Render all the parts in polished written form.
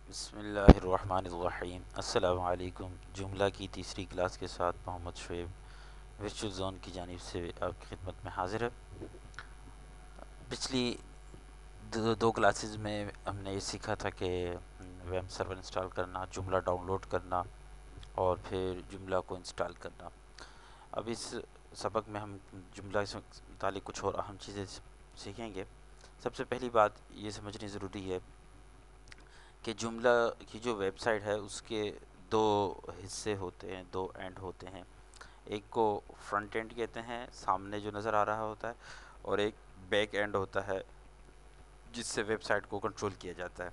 بسم اللہ الرحمن الرحیم، السلام علیکم۔ جملہ کی تیسری کلاس کے ساتھ محمد شعیب ورچوئل زون کی جانب سے آپ کی خدمت میں حاضر ہے۔ پچھلی دو کلاسز میں ہم نے یہ سیکھا تھا کہ ویم سرور انسٹال کرنا، جملہ ڈاؤن لوڈ کرنا اور پھر جملہ کو انسٹال کرنا۔ اب اس سبق میں ہم جملہ سے متعلق کچھ اور اہم چیزیں سیکھیں گے۔ سب سے پہلی بات یہ سمجھنی ضروری ہے کہ جملہ کی جو ویب سائٹ ہے اس کے دو حصے ہوتے ہیں، دو اینڈ ہوتے ہیں۔ ایک کو فرنٹ اینڈ کہتے ہیں، سامنے جو نظر آ رہا ہوتا ہے، اور ایک بیک اینڈ ہوتا ہے جس سے ویب سائٹ کو کنٹرول کیا جاتا ہے،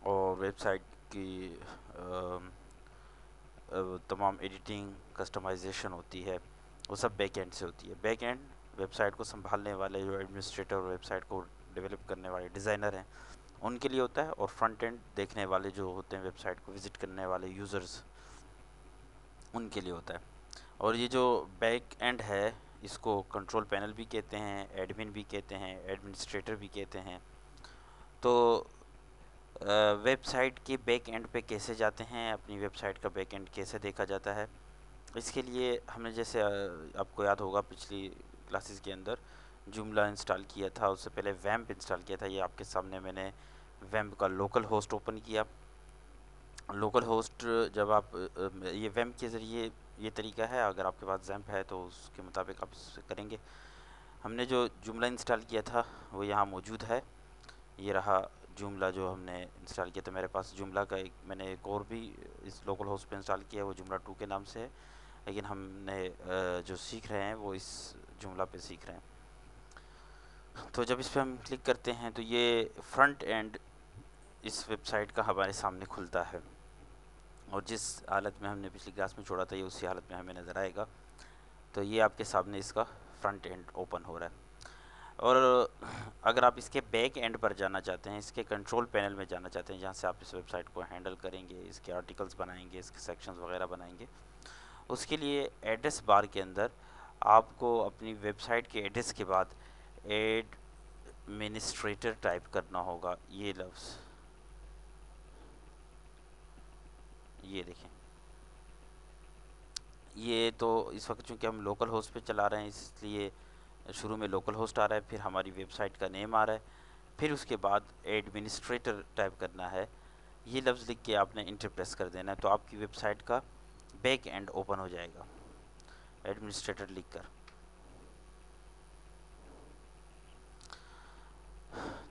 اور ویب سائٹ کی تمام ایڈیٹنگ کسٹمائزیشن ہوتی ہے، وہ سب بیک اینڈ سے ہوتی ہے۔ بیک اینڈ ویب سائٹ کو سنبھالنے والے جو ایڈمنسٹریٹر، ویب سائٹ کو ڈیولپ کرنے والے ڈیزائنر ہیں ان کے لیے ہوتا ہے، اور فرنٹ اینڈ دیکھنے والے جو ہوتے ہیں، ویب سائٹ کو وزٹ کرنے والے یوزرز، ان کے لیے ہوتا ہے۔ اور یہ جو بیک اینڈ ہے اس کو کنٹرول پینل بھی کہتے ہیں، ایڈمن بھی کہتے ہیں، ایڈمنسٹریٹر بھی کہتے ہیں۔ تو ویب سائٹ کے بیک اینڈ پہ کیسے جاتے ہیں، اپنی ویب سائٹ کا بیک اینڈ کیسے دیکھا جاتا ہے، اس کے لیے ہم نے جیسے آپ کو یاد ہوگا پچھلی کلاسز کے اندر جملہ انسٹال کیا تھا، اس سے پہلے ویمپ انسٹال کیا تھا۔ یہ آپ کے سامنے میں نے ویمپ کا لوکل ہوسٹ اوپن کیا۔ لوکل ہوسٹ جب آپ یہ ویمپ کے ذریعے یہ طریقہ ہے، اگر آپ کے پاس زیمپ ہے تو اس کے مطابق آپ اس سے کریں گے۔ ہم نے جو جملہ انسٹال کیا تھا وہ یہاں موجود ہے، یہ رہا جملہ جو ہم نے انسٹال کیا تھا۔ میرے پاس جملہ کا میں نے ایک اور بھی اس لوکل ہوسٹ پہ انسٹال کیا ہے، وہ جملہ 2 کے نام سے ہے، لیکن ہم نے جو سیکھ رہے ہیں وہ اس جملہ پہ سیکھ رہے ہیں۔ تو جب اس پہ ہم کلک کرتے ہیں تو یہ فرنٹ اینڈ اس ویب سائٹ کا ہمارے سامنے کھلتا ہے، اور جس حالت میں ہم نے پچھلی کلاس میں چھوڑا تھا یہ اسی حالت میں ہمیں نظر آئے گا۔ تو یہ آپ کے سامنے اس کا فرنٹ اینڈ اوپن ہو رہا ہے۔ اور اگر آپ اس کے بیک اینڈ پر جانا چاہتے ہیں، اس کے کنٹرول پینل میں جانا چاہتے ہیں جہاں سے آپ اس ویب سائٹ کو ہینڈل کریں گے، اس کے آرٹیکلز بنائیں گے، اس کے سیکشنز وغیرہ بنائیں گے، اس کے لیے ایڈریس بار کے اندر آپ کو اپنی ویب سائٹ کے ایڈریس کے بعد ایڈمنسٹریٹر ٹائپ کرنا ہوگا۔ یہ لفظ یہ دیکھیں، یہ تو اس وقت چونکہ ہم لوکل ہوسٹ پہ چلا رہے ہیں اس لیے شروع میں لوکل ہوسٹ آ رہا ہے، پھر ہماری ویب سائٹ کا نیم آ رہا ہے، پھر اس کے بعد ایڈمنسٹریٹر ٹائپ کرنا ہے۔ یہ لفظ لکھ کے آپ نے انٹر پریس کر دینا ہے، تو آپ کی ویب سائٹ کا بیک اینڈ اوپن ہو جائے گا ایڈمنسٹریٹر لکھ کر۔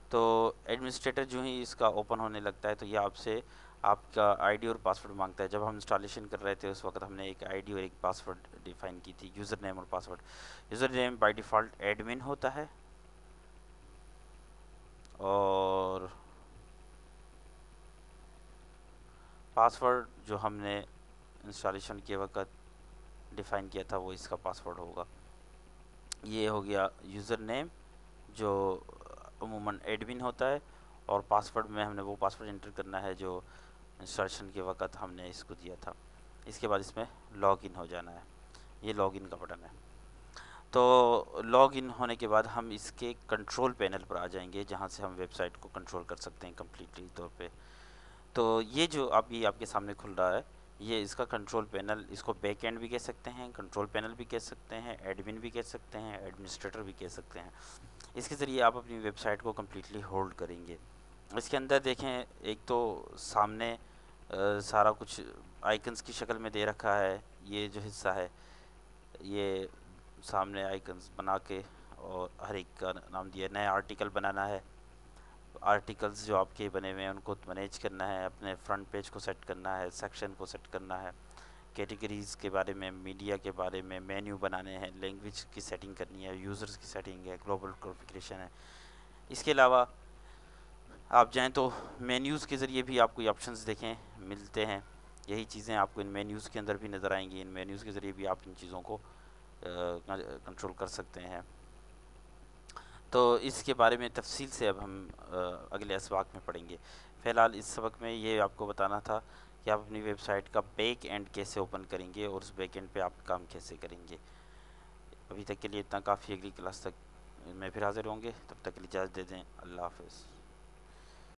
تو ایڈمنسٹریٹر جو ہی اس کا اوپن ہونے لگتا ہے تو یہ آپ سے آپ کا آئی ڈی اور پاسورڈ مانگتا ہے۔ جب ہم انسٹالیشن کر رہے تھے اس وقت ہم نے ایک آئی ڈی اور ایک پاسورڈ ڈیفائن کی تھی، یوزر نیم اور password. User name by default admin ہوتا ہے، اور پاسورڈ جو ہم نے انسٹالیشن کے وقت ڈیفائن کیا تھا وہ اس کا پاسورڈ ہوگا۔ یہ ہو گیا یوزر نیم جو عموماً ایڈمن ہوتا ہے، اور پاسورڈ میں ہم نے وہ پاسورڈ انٹر کرنا ہے جو انسٹالیشن کے وقت ہم نے اس کو دیا تھا۔ اس کے بعد اس میں لاگ ان ہو جانا ہے، یہ لاگ ان کا بٹن ہے۔ تو لاگ ان ہونے کے بعد ہم اس کے کنٹرول پینل پر آ جائیں گے جہاں سے ہم ویب سائٹ کو کنٹرول کر سکتے ہیں کمپلیٹلی طور پہ۔ تو یہ جو ابھی آپ کے سامنے کھل رہا ہے یہ اس کا کنٹرول پینل، اس کو بیک اینڈ بھی کہہ سکتے ہیں، کنٹرول پینل بھی کہہ سکتے ہیں، ایڈمن بھی کہہ سکتے ہیں، ایڈمنسٹریٹر بھی کہہ سکتے ہیں۔ اس کے ذریعے آپ اپنی ویب سائٹ کو کمپلیٹلی ہولڈ کریں گے۔ اس کے اندر دیکھیں، ایک تو سامنے سارا کچھ آئکنز کی شکل میں دے رکھا ہے، یہ جو حصہ ہے یہ سامنے آئکنز بنا کے، اور ہر ایک کا نام دیا، نیا آرٹیکل بنانا ہے، آرٹیکلز جو آپ کے بنے ہوئے ہیں ان کو مینیج کرنا ہے، اپنے فرنٹ پیج کو سیٹ کرنا ہے، سیکشن کو سیٹ کرنا ہے، کیٹیگریز کے بارے میں، میڈیا کے بارے میں، مینیو بنانے ہیں، لینگویج کی سیٹنگ کرنی ہے، یوزرز کی سیٹنگ ہے، گلوبل کنفیگریشن ہے۔ اس کے علاوہ آپ جائیں تو مینیوز کے ذریعے بھی آپ کو یہ آپشنز دیکھیں ملتے ہیں، یہی چیزیں آپ کو ان مینیوز کے اندر بھی نظر آئیں گی۔ ان مینیوز کے ذریعے بھی آپ ان چیزوں کو کنٹرول کر سکتے ہیں۔ تو اس کے بارے میں تفصیل سے اب ہم اگلے اسباق میں پڑھیں گے۔ فی الحال اس سبق میں یہ آپ کو بتانا تھا کہ آپ اپنی ویب سائٹ کا بیک اینڈ کیسے اوپن کریں گے اور اس بیک اینڈ پہ آپ کام کیسے کریں گے۔ ابھی تک کے لیے اتنا کافی، اگلی کلاس تک میں پھر حاضر ہوں گے، تب تک کے لیے اجازت دے دیں۔ اللہ حافظ۔